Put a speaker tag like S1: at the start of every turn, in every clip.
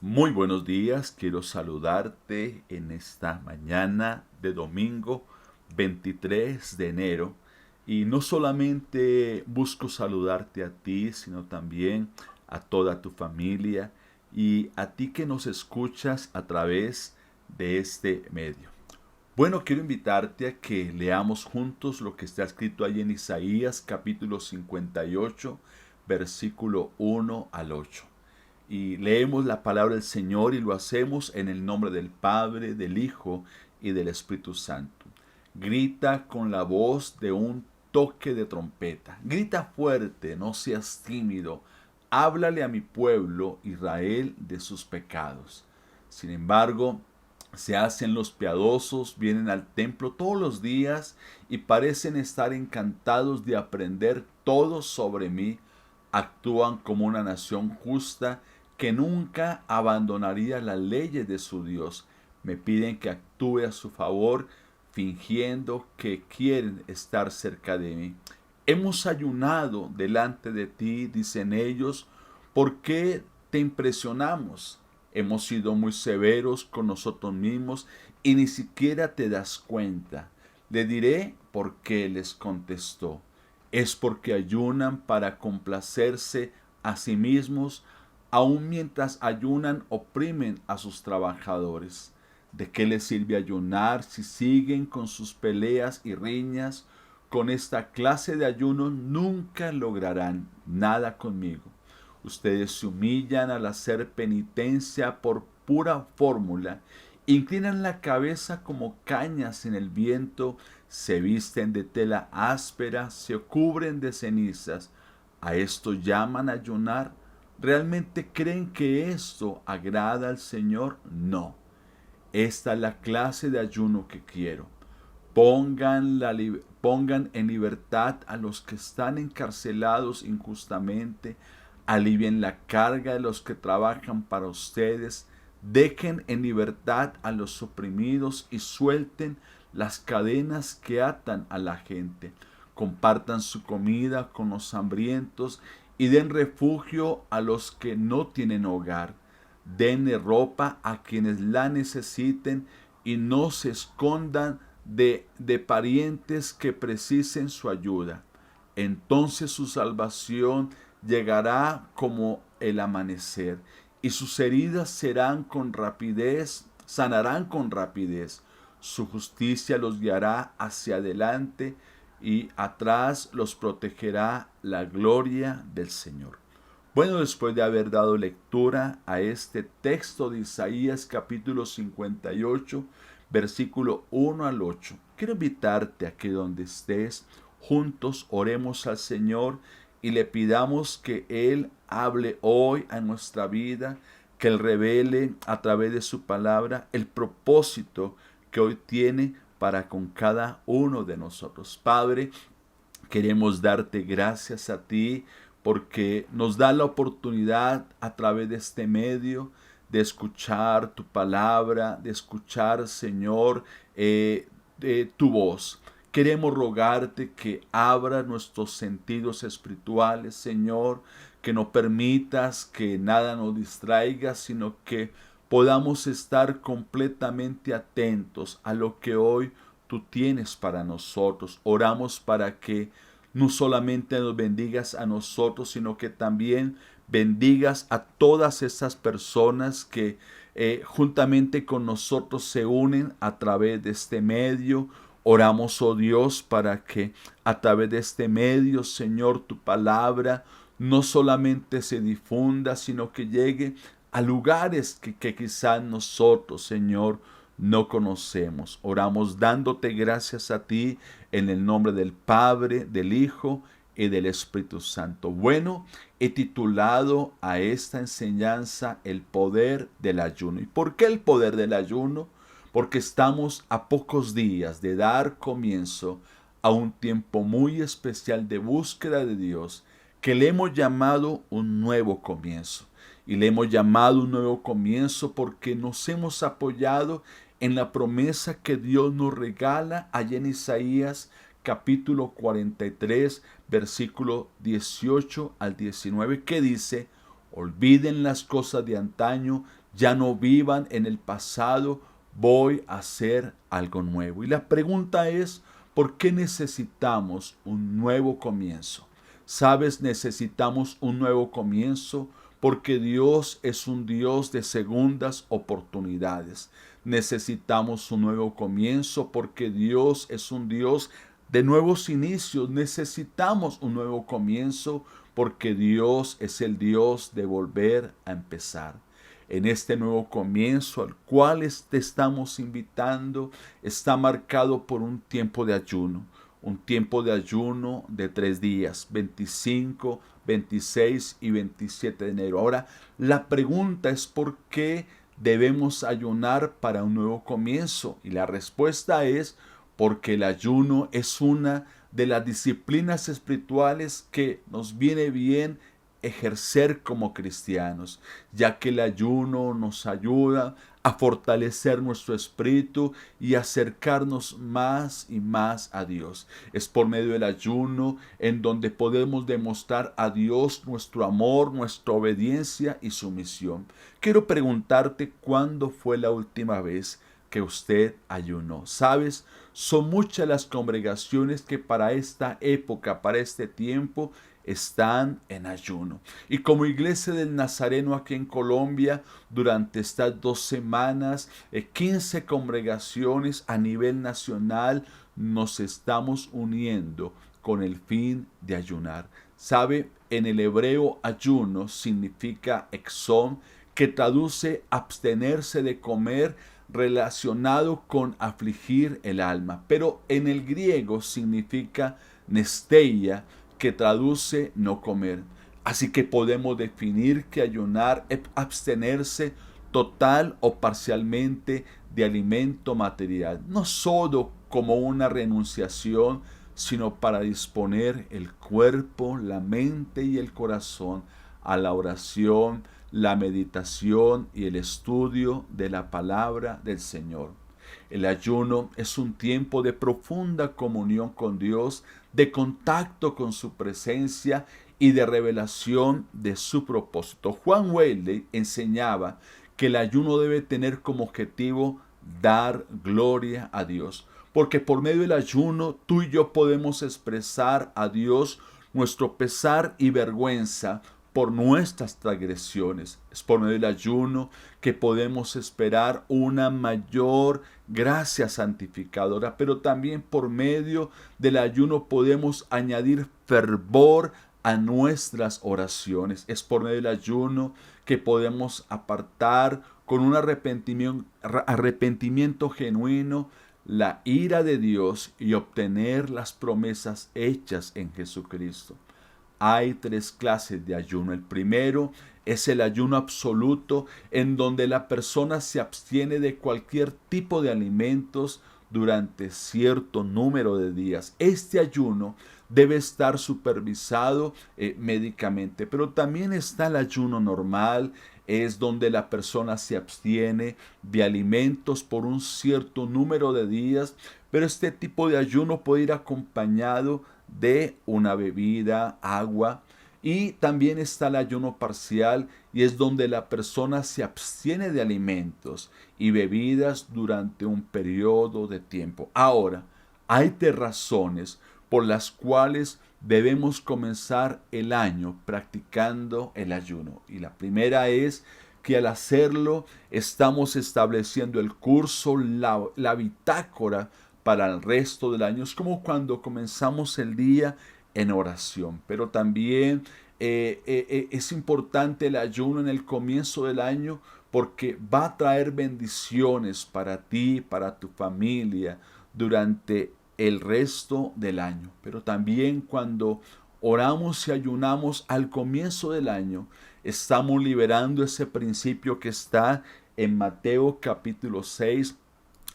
S1: Muy buenos días, quiero saludarte en esta mañana de domingo 23 de enero y no solamente busco saludarte a ti, sino también a toda tu familia y a ti que nos escuchas a través de este medio. Bueno, quiero invitarte a que leamos juntos lo que está escrito ahí en Isaías capítulo 58, versículo 1 al 8 y leemos la palabra del Señor y lo hacemos en el nombre del Padre, del Hijo y del Espíritu Santo. Grita con la voz de un toque de trompeta. Grita fuerte, no seas tímido. Háblale a mi pueblo Israel de sus pecados. Sin embargo, se hacen los piadosos, vienen al templo todos los días y parecen estar encantados de aprender todo sobre mí. Actúan como una nación justa que nunca abandonaría las leyes de su Dios. Me piden que actúe a su favor, fingiendo que quieren estar cerca de mí. Hemos ayunado delante de ti, dicen ellos, ¿por qué te impresionamos? Hemos sido muy severos con nosotros mismos y ni siquiera te das cuenta. Le diré por qué, les contestó. Es porque ayunan para complacerse a sí mismos, aun mientras ayunan oprimen a sus trabajadores. ¿De qué les sirve ayunar si siguen con sus peleas y riñas? Con esta clase de ayuno nunca lograrán nada conmigo. Ustedes se humillan al hacer penitencia por pura fórmula, inclinan la cabeza como cañas en el viento, se visten de tela áspera, se cubren de cenizas. ¿A esto llaman ayunar? ¿Realmente creen que esto agrada al Señor? No. Esta es la clase de ayuno que quiero. Pongan en libertad a los que están encarcelados injustamente, alivien la carga de los que trabajan para ustedes, dejen en libertad a los oprimidos y suelten las cadenas que atan a la gente. Compartan su comida con los hambrientos y den refugio a los que no tienen hogar. Denle ropa a quienes la necesiten y no se escondan de parientes que precisen su ayuda. Entonces su salvación llegará como el amanecer y sus heridas sanarán con rapidez. Su justicia los guiará hacia adelante y atrás los protegerá la gloria del Señor. Bueno, después de haber dado lectura a este texto de Isaías capítulo 58, versículo 1 al 8, quiero invitarte a que donde estés, juntos oremos al Señor y le pidamos que Él hable hoy a nuestra vida, que Él revele a través de su palabra el propósito que hoy tiene para con cada uno de nosotros. Padre, queremos darte gracias a ti porque nos da la oportunidad a través de este medio de escuchar tu palabra, de escuchar, Señor, tu voz. Queremos rogarte que abra nuestros sentidos espirituales, Señor, que no permitas que nada nos distraiga, sino que podamos estar completamente atentos a lo que hoy tú tienes para nosotros. Oramos para que no solamente nos bendigas a nosotros, sino que también bendigas a todas esas personas que juntamente con nosotros se unen a través de este medio. Oramos, oh Dios, para que a través de este medio, Señor, tu palabra no solamente se difunda, sino que llegue a lugares que quizás nosotros, Señor, no conocemos. Oramos dándote gracias a ti en el nombre del Padre, del Hijo y del Espíritu Santo. Bueno, he titulado a esta enseñanza el poder del ayuno. ¿Y por qué el poder del ayuno? Porque estamos a pocos días de dar comienzo a un tiempo muy especial de búsqueda de Dios que le hemos llamado un nuevo comienzo. Y le hemos llamado un nuevo comienzo porque nos hemos apoyado en la promesa que Dios nos regala allá en Isaías capítulo 43, versículo 18 al 19, que dice: olviden las cosas de antaño, ya no vivan en el pasado, voy a hacer algo nuevo. Y la pregunta es, ¿por qué necesitamos un nuevo comienzo? ¿Sabes? Necesitamos un nuevo comienzo porque Dios es un Dios de segundas oportunidades. Necesitamos un nuevo comienzo porque Dios es un Dios de nuevos inicios. Necesitamos un nuevo comienzo porque Dios es el Dios de volver a empezar. En este nuevo comienzo al cual te estamos invitando, está marcado por un tiempo de ayuno. Un tiempo de ayuno de 3 días, 25, 26 y 27 de enero. Ahora, la pregunta es ¿por qué debemos ayunar para un nuevo comienzo? Y la respuesta es porque el ayuno es una de las disciplinas espirituales que nos viene bien ejercer como cristianos, ya que el ayuno nos ayuda a fortalecer nuestro espíritu y acercarnos más y más a Dios. Es por medio del ayuno en donde podemos demostrar a Dios nuestro amor, nuestra obediencia y sumisión. Quiero preguntarte cuándo fue la última vez que usted ayunó. ¿Sabes? Son muchas las congregaciones que para esta época, para este tiempo, están en ayuno. Y como Iglesia del Nazareno aquí en Colombia, durante estas 2 semanas, 15 congregaciones a nivel nacional, nos estamos uniendo con el fin de ayunar. ¿Sabe? En el hebreo ayuno significa exón, que traduce abstenerse de comer, relacionado con afligir el alma. Pero en el griego significa nesteia, que traduce no comer. Así que podemos definir que ayunar es abstenerse total o parcialmente de alimento material, no solo como una renunciación, sino para disponer el cuerpo, la mente y el corazón a la oración, la meditación y el estudio de la palabra del Señor. El ayuno es un tiempo de profunda comunión con Dios, de contacto con su presencia y de revelación de su propósito. Juan Wesley enseñaba que el ayuno debe tener como objetivo dar gloria a Dios, porque por medio del ayuno tú y yo podemos expresar a Dios nuestro pesar y vergüenza por nuestras transgresiones. Es por medio del ayuno que podemos esperar una mayor gracia santificadora, pero también por medio del ayuno podemos añadir fervor a nuestras oraciones. Es por medio del ayuno que podemos apartar con un arrepentimiento genuino la ira de Dios y obtener las promesas hechas en Jesucristo. Hay 3 clases de ayuno. El primero es el ayuno absoluto, en donde la persona se abstiene de cualquier tipo de alimentos durante cierto número de días. Este ayuno debe estar supervisado médicamente, pero también está el ayuno normal, es donde la persona se abstiene de alimentos por un cierto número de días, pero este tipo de ayuno puede ir acompañado de una bebida, agua, y también está el ayuno parcial, y es donde la persona se abstiene de alimentos y bebidas durante un periodo de tiempo. Ahora, hay 3 razones por las cuales debemos comenzar el año practicando el ayuno. Y la primera es que al hacerlo estamos estableciendo el curso, la bitácora para el resto del año. Es como cuando comenzamos el día en oración, pero también es importante el ayuno en el comienzo del año porque va a traer bendiciones para ti, para tu familia durante el resto del año. Pero también cuando oramos y ayunamos al comienzo del año, estamos liberando ese principio que está en Mateo capítulo 6,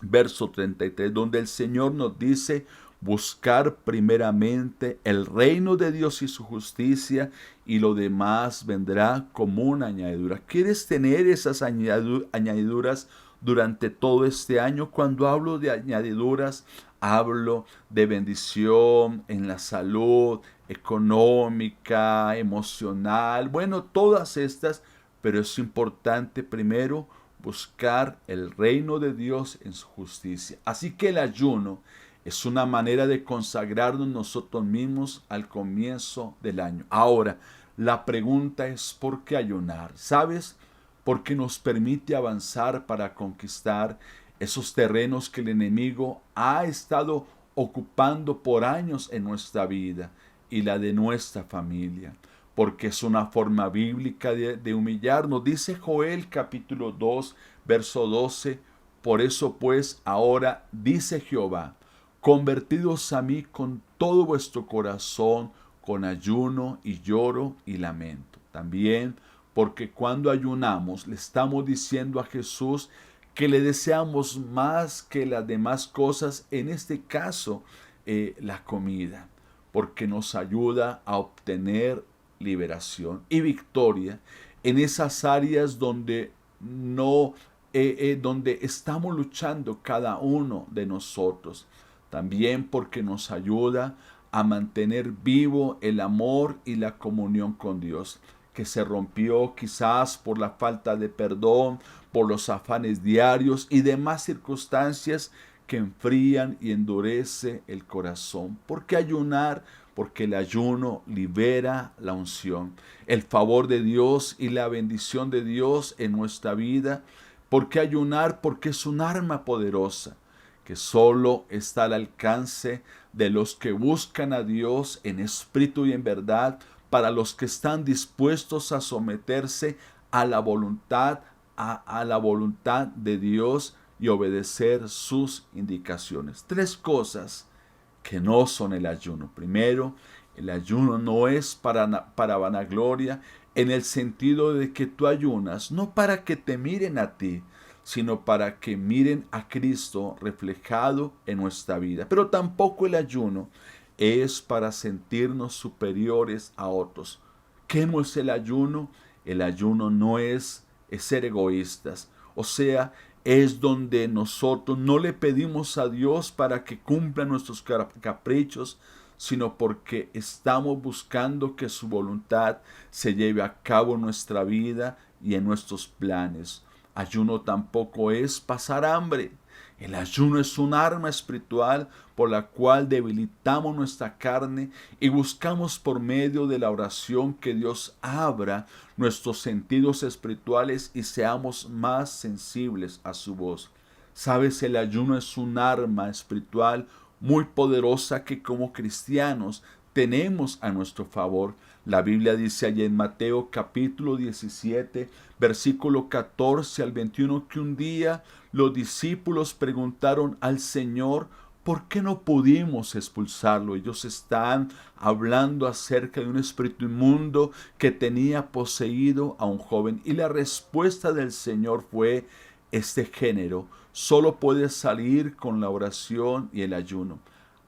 S1: verso 33, donde el Señor nos dice: buscar primeramente el reino de Dios y su justicia, y lo demás vendrá como una añadidura. ¿Quieres tener esas añadiduras durante todo este año? Cuando hablo de añadiduras, hablo de bendición en la salud, económica, emocional, bueno, todas estas, pero es importante primero buscar el reino de Dios en su justicia. Así que el ayuno es una manera de consagrarnos nosotros mismos al comienzo del año. Ahora, la pregunta es ¿por qué ayunar? ¿Sabes? Porque nos permite avanzar para conquistar esos terrenos que el enemigo ha estado ocupando por años en nuestra vida y la de nuestra familia. Porque es una forma bíblica de humillarnos. Dice Joel capítulo 2, verso 12, por eso pues ahora dice Jehová, convertidos a mí con todo vuestro corazón, con ayuno y lloro y lamento. También porque cuando ayunamos le estamos diciendo a Jesús que le deseamos más que las demás cosas, en este caso la comida, porque nos ayuda a obtener liberación y victoria en esas áreas donde no donde estamos luchando cada uno de nosotros. También porque nos ayuda a mantener vivo el amor y la comunión con Dios, que se rompió quizás por la falta de perdón, por los afanes diarios y demás circunstancias que enfrían y endurece el corazón. ¿Por qué ayunar? Porque el ayuno libera la unción, el favor de Dios y la bendición de Dios en nuestra vida. ¿Por qué ayunar? Porque es un arma poderosa que solo está al alcance de los que buscan a Dios en espíritu y en verdad, para los que están dispuestos a someterse a la voluntad, a la voluntad de Dios y obedecer sus indicaciones. Tres cosas que no son el ayuno. Primero, el ayuno no es para vanagloria, en el sentido de que tú ayunas no para que te miren a ti, sino para que miren a Cristo reflejado en nuestra vida. Pero tampoco el ayuno es para sentirnos superiores a otros. ¿Qué no es el ayuno? El ayuno no es ser egoístas. O sea, es donde nosotros no le pedimos a Dios para que cumpla nuestros caprichos, sino porque estamos buscando que su voluntad se lleve a cabo en nuestra vida y en nuestros planes. Ayuno tampoco es pasar hambre. El ayuno es un arma espiritual por la cual debilitamos nuestra carne y buscamos por medio de la oración que Dios abra nuestros sentidos espirituales y seamos más sensibles a su voz. Sabes, el ayuno es un arma espiritual muy poderosa que como cristianos tenemos a nuestro favor. La Biblia dice allá en Mateo capítulo 17, versículo 14 al 21, que un día los discípulos preguntaron al Señor, ¿por qué no pudimos expulsarlo? Ellos están hablando acerca de un espíritu inmundo que tenía poseído a un joven. Y la respuesta del Señor fue, este género solo puede salir con la oración y el ayuno.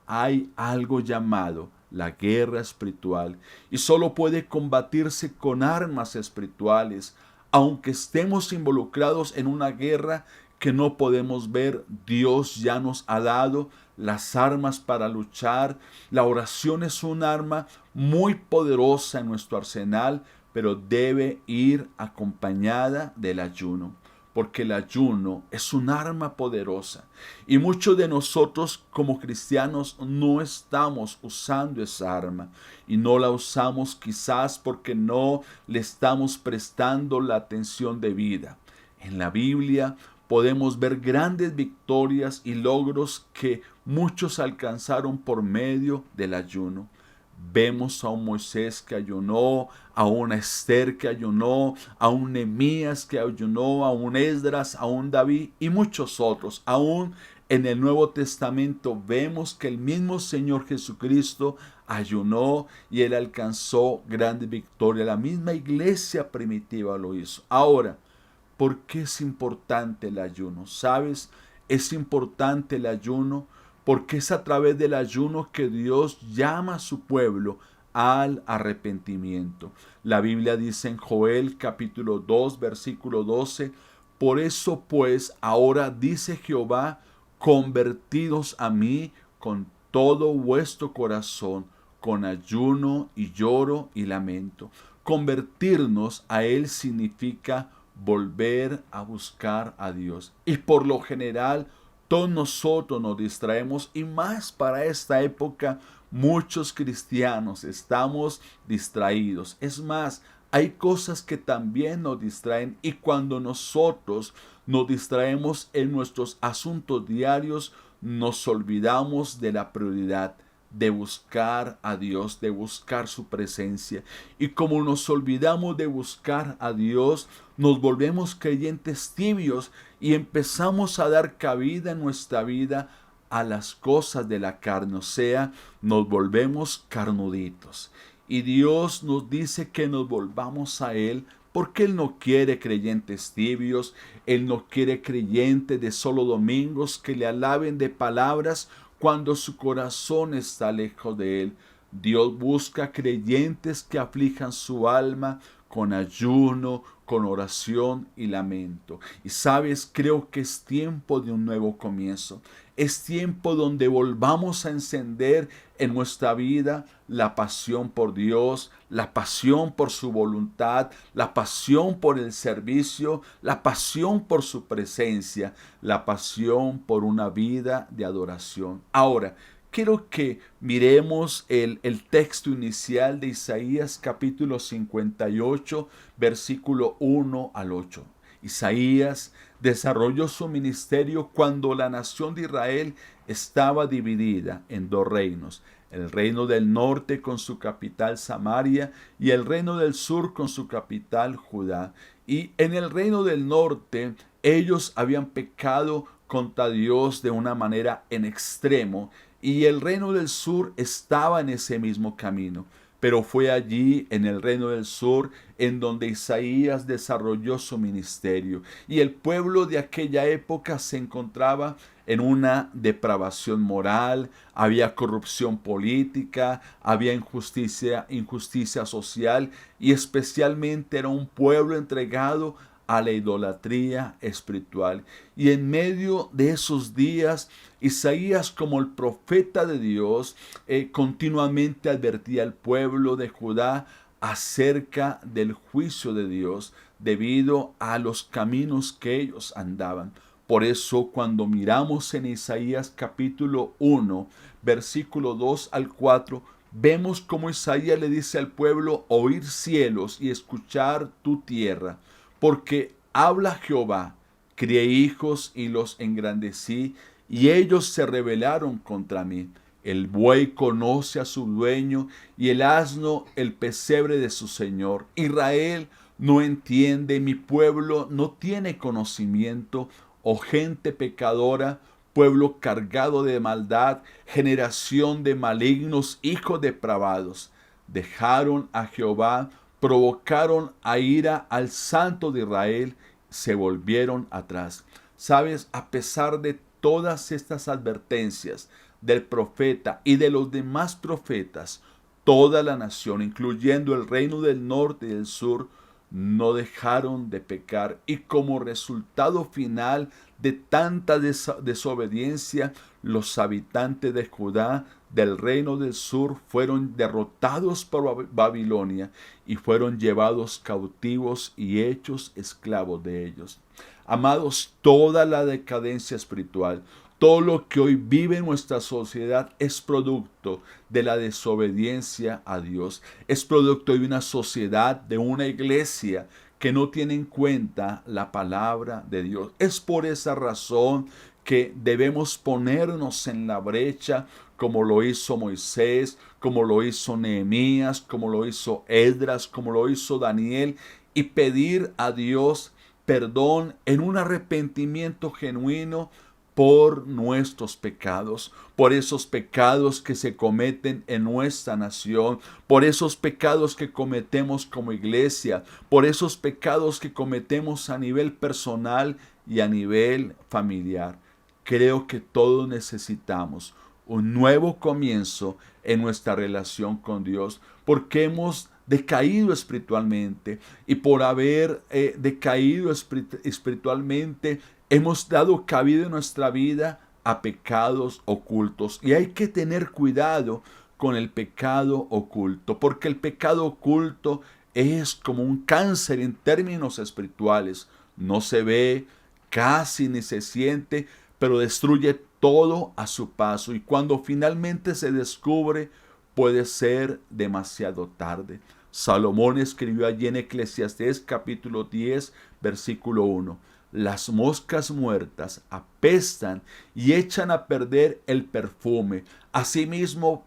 S1: Hay algo llamado la guerra espiritual y solo puede combatirse con armas espirituales. Aunque estemos involucrados en una guerra que no podemos ver, Dios ya nos ha dado las armas para luchar. La oración es un arma muy poderosa en nuestro arsenal, pero debe ir acompañada del ayuno, porque el ayuno es un arma poderosa y muchos de nosotros como cristianos no estamos usando esa arma y no la usamos quizás porque no le estamos prestando la atención debida. En la Biblia podemos ver grandes victorias y logros que muchos alcanzaron por medio del ayuno. Vemos a un Moisés que ayunó, a una Esther que ayunó, a un Nehemías que ayunó, a un Esdras, a un David y muchos otros. Aún en el Nuevo Testamento vemos que el mismo Señor Jesucristo ayunó y él alcanzó grande victoria. La misma iglesia primitiva lo hizo. Ahora, ¿por qué es importante el ayuno? ¿Sabes? Es importante el ayuno porque es a través del ayuno que Dios llama a su pueblo al arrepentimiento. La Biblia dice en Joel capítulo 2 versículo 12, por eso pues ahora dice Jehová, convertidos a mí con todo vuestro corazón, con ayuno y lloro y lamento. convertirnos a Él significa volver a buscar a Dios. Y por lo general, todos nosotros nos distraemos, y más para esta época, muchos cristianos estamos distraídos. Es más, hay cosas que también nos distraen, y cuando nosotros nos distraemos en nuestros asuntos diarios, nos olvidamos de la prioridad de buscar a Dios, de buscar su presencia. Y como nos olvidamos de buscar a Dios, nos volvemos creyentes tibios y empezamos a dar cabida en nuestra vida a las cosas de la carne, o sea, nos volvemos carnuditos. Y Dios nos dice que nos volvamos a Él, porque Él no quiere creyentes tibios, Él no quiere creyentes de solo domingos que le alaben de palabras cuando su corazón está lejos de Él. Dios busca creyentes que aflijan su alma con ayuno, con oración y lamento. Y sabes, creo que es tiempo de un nuevo comienzo. Es tiempo donde volvamos a encender en nuestra vida la pasión por Dios, la pasión por su voluntad, la pasión por el servicio, la pasión por su presencia, la pasión por una vida de adoración. Ahora, quiero que miremos el texto inicial de Isaías capítulo 58, versículo 1 al 8. Isaías desarrolló su ministerio cuando la nación de Israel estaba dividida en dos reinos: el reino del norte con su capital Samaria y el reino del sur con su capital Judá. Y en el reino del norte ellos habían pecado contra Dios de una manera en extremo, y el reino del sur estaba en ese mismo camino. Pero fue allí, en el reino del sur, en donde Isaías desarrolló su ministerio. Y el pueblo de aquella época se encontraba en una depravación moral, había corrupción política, había injusticia social, y especialmente era un pueblo entregado a la idolatría espiritual. Y en medio de esos días, Isaías, como el profeta de Dios, continuamente advertía al pueblo de Judá acerca del juicio de Dios debido a los caminos que ellos andaban. Por eso, cuando miramos en Isaías capítulo 1, versículo 2 al 4, vemos como Isaías le dice al pueblo: oír cielos y escuchar tu tierra, porque habla Jehová, crié hijos y los engrandecí, y ellos se rebelaron contra mí. El buey conoce a su dueño, y el asno el pesebre de su señor. Israel no entiende, mi pueblo no tiene conocimiento. Oh gente pecadora, pueblo cargado de maldad, generación de malignos, hijos depravados. Dejaron a Jehová, provocaron a ira al Santo de Israel, se volvieron atrás. Sabes, a pesar de todas estas advertencias del profeta y de los demás profetas, toda la nación, incluyendo el reino del norte y del sur, no dejaron de pecar, y como resultado final de tanta desobediencia, los habitantes de Judá, del reino del sur, fueron derrotados por Babilonia y fueron llevados cautivos y hechos esclavos de ellos. Amados, toda la decadencia espiritual, todo lo que hoy vive nuestra sociedad es producto de la desobediencia a Dios. Es producto de una sociedad, de una iglesia que no tiene en cuenta la palabra de Dios. Es por esa razón que debemos ponernos en la brecha, como lo hizo Moisés, como lo hizo Nehemías, como lo hizo Esdras, como lo hizo Daniel, y pedir a Dios perdón en un arrepentimiento genuino por nuestros pecados, por esos pecados que se cometen en nuestra nación, por esos pecados que cometemos como iglesia, por esos pecados que cometemos a nivel personal y a nivel familiar. Creo que todos necesitamos un nuevo comienzo en nuestra relación con Dios, porque hemos decaído espiritualmente, y por haber decaído espiritualmente, hemos dado cabida en nuestra vida a pecados ocultos. Y hay que tener cuidado con el pecado oculto, porque el pecado oculto es como un cáncer en términos espirituales. No se ve, casi ni se siente, pero destruye todo a su paso. Y cuando finalmente se descubre, puede ser demasiado tarde. Salomón escribió allí en Eclesiastés capítulo 10, versículo 1. Las moscas muertas apestan y echan a perder el perfume. Asimismo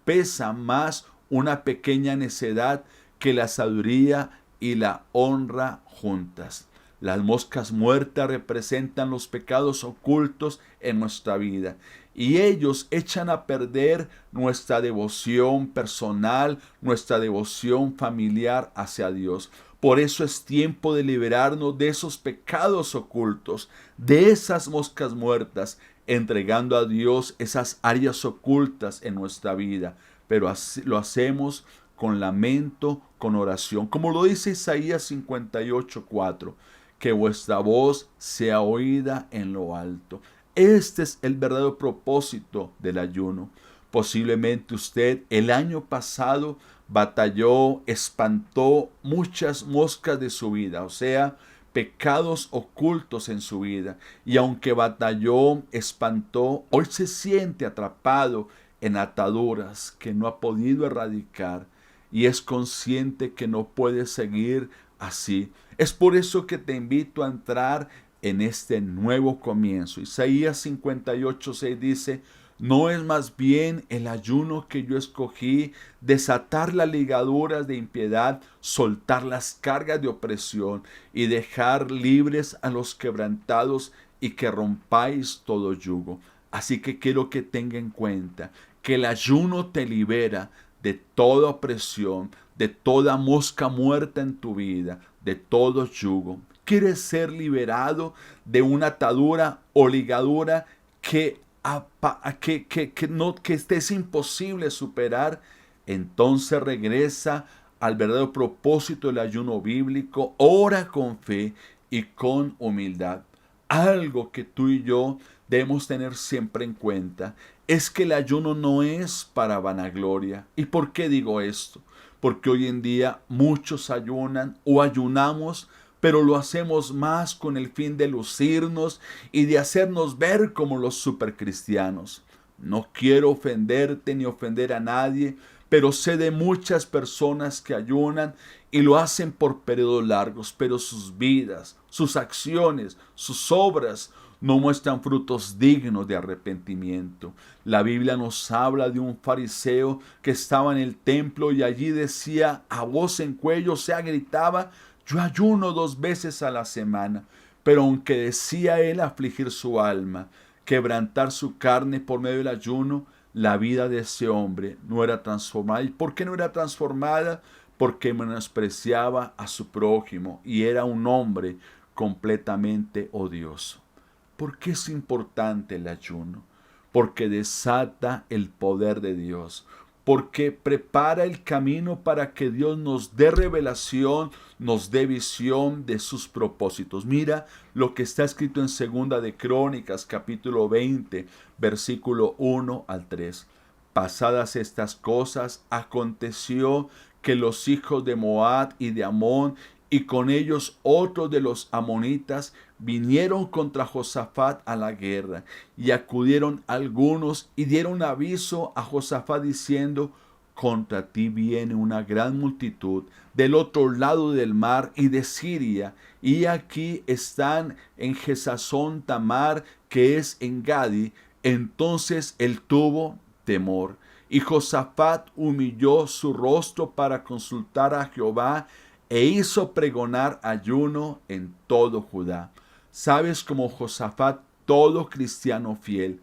S1: pesa más una pequeña necedad que la sabiduría y la honra juntas. Las moscas muertas representan los pecados ocultos en nuestra vida y ellos echan a perder nuestra devoción personal, nuestra devoción familiar hacia Dios. Por eso es tiempo de liberarnos de esos pecados ocultos, de esas moscas muertas, entregando a Dios esas áreas ocultas en nuestra vida. Pero lo hacemos con lamento, con oración. Como lo dice Isaías 58:4, que vuestra voz sea oída en lo alto. Este es el verdadero propósito del ayuno. Posiblemente usted el año pasado batalló, espantó muchas moscas de su vida, o sea, pecados ocultos en su vida. Y aunque batalló, espantó, hoy se siente atrapado en ataduras que no ha podido erradicar y es consciente que no puede seguir así. Es por eso que te invito a entrar en este nuevo comienzo. Isaías 58:6 dice: ¿no es más bien el ayuno que yo escogí, desatar las ligaduras de impiedad, soltar las cargas de opresión y dejar libres a los quebrantados y que rompáis todo yugo? Así que quiero que tenga en cuenta que el ayuno te libera de toda opresión, de toda mosca muerta en tu vida, de todo yugo. ¿Quieres ser liberado de una atadura o ligadura que es imposible superar? Entonces regresa al verdadero propósito del ayuno bíblico, ora con fe y con humildad. Algo que tú y yo debemos tener siempre en cuenta es que el ayuno no es para vanagloria. ¿Y por qué digo esto? Porque hoy en día muchos ayunan o ayunamos, pero lo hacemos más con el fin de lucirnos y de hacernos ver como los supercristianos. No quiero ofenderte ni ofender a nadie, pero sé de muchas personas que ayunan y lo hacen por periodos largos, pero sus vidas, sus acciones, sus obras no muestran frutos dignos de arrepentimiento. La Biblia nos habla de un fariseo que estaba en el templo y allí decía a voz en cuello, o sea, gritaba: yo ayuno 2 veces a la semana. Pero aunque decía él afligir su alma, quebrantar su carne por medio del ayuno, la vida de ese hombre no era transformada. ¿Y por qué no era transformada? Porque menospreciaba a su prójimo y era un hombre completamente odioso. ¿Por qué es importante el ayuno? Porque desata el poder de Dios, porque prepara el camino para que Dios nos dé revelación, nos dé visión de sus propósitos. Mira lo que está escrito en 2 de Crónicas, capítulo 20, versículo 1 al 3. Pasadas estas cosas, aconteció que los hijos de Moab y de Amón y con ellos otros de los amonitas vinieron contra Josafat a la guerra, y acudieron algunos y dieron aviso a Josafat diciendo: contra ti viene una gran multitud del otro lado del mar y de Siria, y aquí están en Gesazón Tamar, que es en Gadi. Entonces él tuvo temor, y Josafat humilló su rostro para consultar a Jehová, e hizo pregonar ayuno en todo Judá. Sabes, como Josafat, todo cristiano fiel,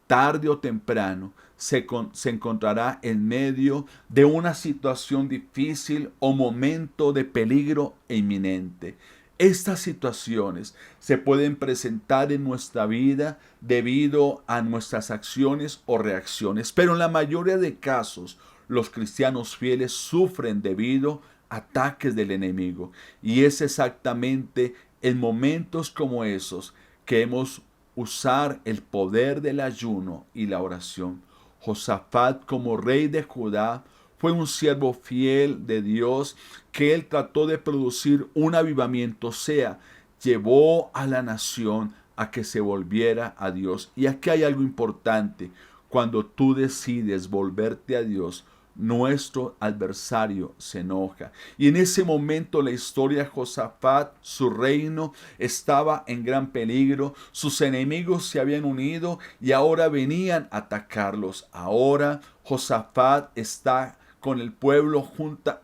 S1: tarde o temprano, se encontrará en medio de una situación difícil o momento de peligro inminente. Estas situaciones se pueden presentar en nuestra vida debido a nuestras acciones o reacciones, pero en la mayoría de casos los cristianos fieles sufren debido a ataques del enemigo. Y es exactamente en momentos como esos que hemos usar el poder del ayuno y la oración. Josafat, como rey de Judá, fue un siervo fiel de Dios, que él trató de producir un avivamiento, o sea, llevó a la nación a que se volviera a Dios. Y aquí hay algo importante: cuando tú decides volverte a Dios, nuestro adversario se enoja. Y en ese momento la historia de Josafat, su reino estaba en gran peligro, sus enemigos se habían unido y ahora venían a atacarlos. Ahora Josafat está con el pueblo,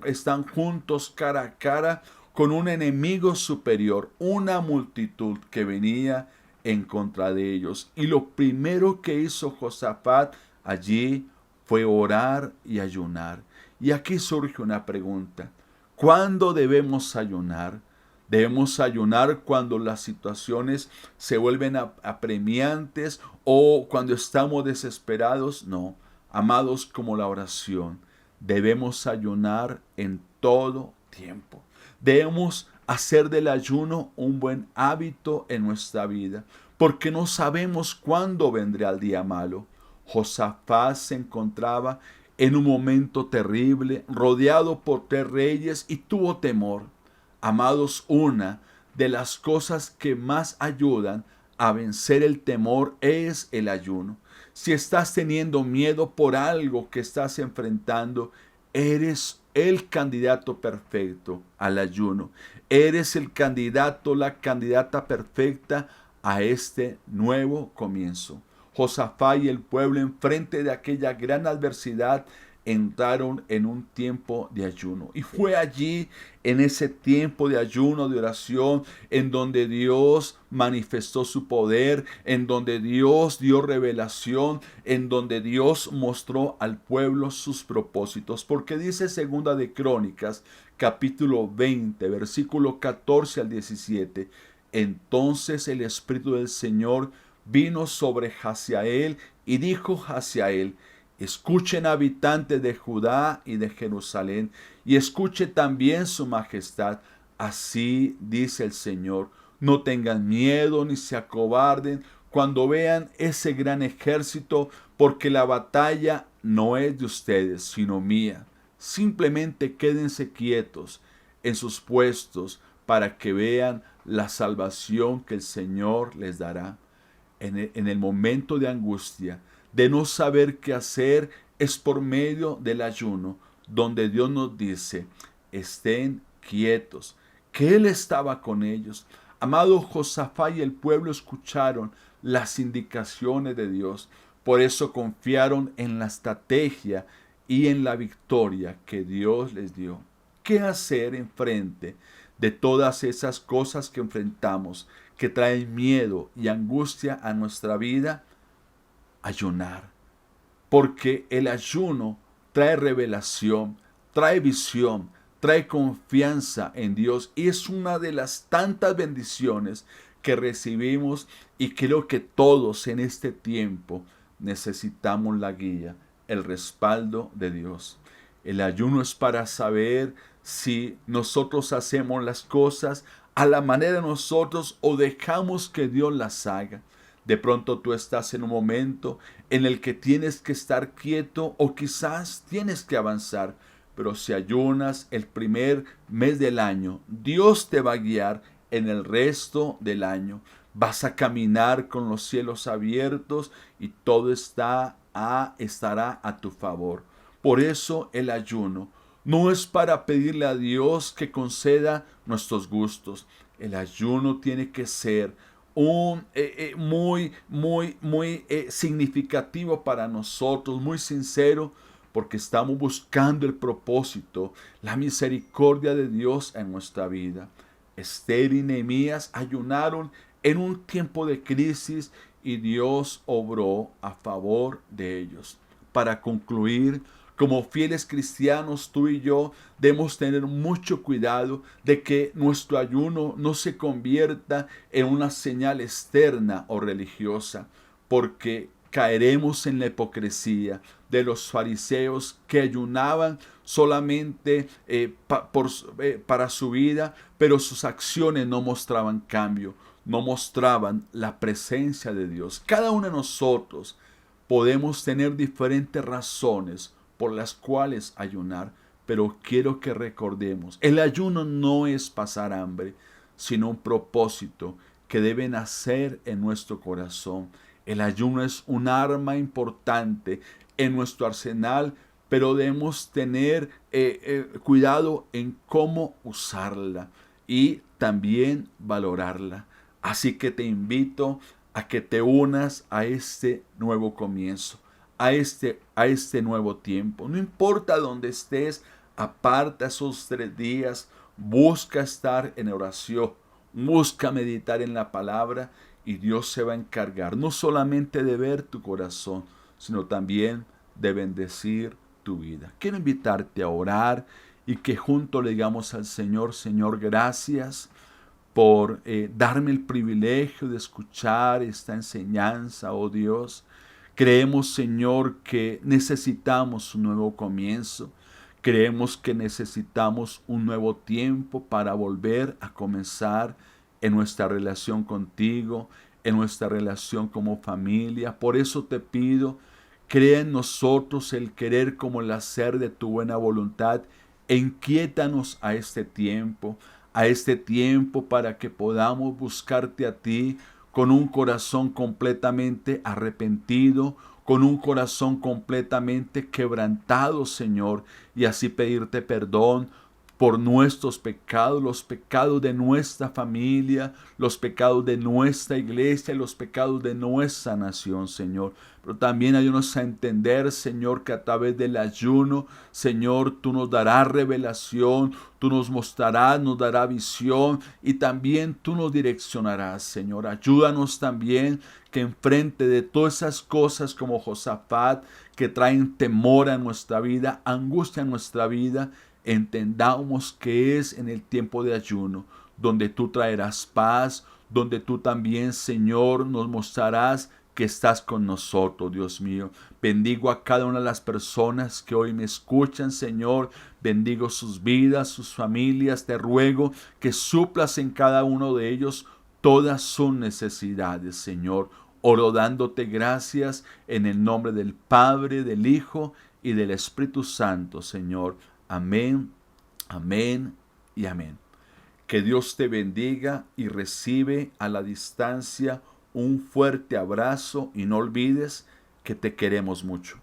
S1: están juntos cara a cara con un enemigo superior, una multitud que venía en contra de ellos. Y lo primero que hizo Josafat allí fue orar y ayunar. Y aquí surge una pregunta: ¿cuándo debemos ayunar? ¿Debemos ayunar cuando las situaciones se vuelven apremiantes o cuando estamos desesperados? No, amados, como la oración, debemos ayunar en todo tiempo. Debemos hacer del ayuno un buen hábito en nuestra vida, porque no sabemos cuándo vendrá el día malo. Josafat se encontraba en un momento terrible, rodeado por 3 reyes, y tuvo temor. Amados, una de las cosas que más ayudan a vencer el temor es el ayuno. Si estás teniendo miedo por algo que estás enfrentando, eres el candidato perfecto al ayuno. Eres el candidato, la candidata perfecta a este nuevo comienzo. Josafat y el pueblo, enfrente de aquella gran adversidad, entraron en un tiempo de ayuno. Y fue allí, en ese tiempo de ayuno, de oración, en donde Dios manifestó su poder, en donde Dios dio revelación, en donde Dios mostró al pueblo sus propósitos. Porque dice Segunda de Crónicas, capítulo 20, versículo 14 al 17: entonces el Espíritu del Señor vino sobre Hazael y dijo Hazael: escuchen, habitantes de Judá y de Jerusalén, y escuche también su majestad. Así dice el Señor: no tengan miedo ni se acobarden cuando vean ese gran ejército, porque la batalla no es de ustedes, sino mía. Simplemente quédense quietos en sus puestos para que vean la salvación que el Señor les dará. En el momento de angustia, de no saber qué hacer, es por medio del ayuno donde Dios nos dice: estén quietos, que Él estaba con ellos. Amado, Josafat y el pueblo escucharon las indicaciones de Dios, por eso confiaron en la estrategia y en la victoria que Dios les dio. ¿Qué hacer en frente de todas esas cosas que enfrentamos, que traen miedo y angustia a nuestra vida? Ayunar, porque el ayuno trae revelación, trae visión, trae confianza en Dios, y es una de las tantas bendiciones que recibimos, y creo que todos en este tiempo necesitamos la guía, el respaldo de Dios. El ayuno es para saber si nosotros hacemos las cosas a la manera de nosotros o dejamos que Dios las haga. De pronto tú estás en un momento en el que tienes que estar quieto o quizás tienes que avanzar, pero si ayunas el primer mes del año, Dios te va a guiar en el resto del año. Vas a caminar con los cielos abiertos y todo estará a tu favor. Por eso el ayuno no es para pedirle a Dios que conceda nuestros gustos. El ayuno tiene que ser muy significativo para nosotros, muy sincero, porque estamos buscando el propósito, la misericordia de Dios en nuestra vida. Esther y Nehemías ayunaron en un tiempo de crisis y Dios obró a favor de ellos. Para concluir, como fieles cristianos, tú y yo debemos tener mucho cuidado de que nuestro ayuno no se convierta en una señal externa o religiosa, porque caeremos en la hipocresía de los fariseos que ayunaban solamente para su vida, pero sus acciones no mostraban cambio, no mostraban la presencia de Dios. Cada uno de nosotros podemos tener diferentes razones por las cuales ayunar, pero quiero que recordemos, el ayuno no es pasar hambre, sino un propósito que debe nacer en nuestro corazón. El ayuno es un arma importante en nuestro arsenal, pero debemos tener cuidado en cómo usarla y también valorarla. Así que te invito a que te unas a este nuevo comienzo, a este nuevo tiempo. No importa dónde estés, aparta esos 3 días, busca estar en oración, busca meditar en la palabra y Dios se va a encargar no solamente de ver tu corazón, sino también de bendecir tu vida. Quiero invitarte a orar y que juntos le digamos al Señor, Señor, gracias por darme el privilegio de escuchar esta enseñanza, oh Dios. Creemos, Señor, que necesitamos un nuevo comienzo. Creemos que necesitamos un nuevo tiempo para volver a comenzar en nuestra relación contigo, en nuestra relación como familia. Por eso te pido, crea en nosotros el querer como el hacer de tu buena voluntad e inquiétanos a este tiempo para que podamos buscarte a ti con un corazón completamente arrepentido, con un corazón completamente quebrantado, Señor, y así pedirte perdón por nuestros pecados, los pecados de nuestra familia, los pecados de nuestra iglesia, los pecados de nuestra nación, Señor. Pero también ayúdanos a entender, Señor, que a través del ayuno, Señor, tú nos darás revelación, tú nos mostrarás, nos darás visión y también tú nos direccionarás, Señor. Ayúdanos también que enfrente de todas esas cosas como Josafat, que traen temor a nuestra vida, angustia a nuestra vida, entendamos que es en el tiempo de ayuno, donde tú traerás paz, donde tú también, Señor, nos mostrarás que estás con nosotros, Dios mío. Bendigo a cada una de las personas que hoy me escuchan, Señor. Bendigo sus vidas, sus familias. Te ruego que suplas en cada uno de ellos todas sus necesidades, Señor. Oro dándote gracias en el nombre del Padre, del Hijo y del Espíritu Santo, Señor. Amén, amén y amén. Que Dios te bendiga y recibe a la distancia un fuerte abrazo y no olvides que te queremos mucho.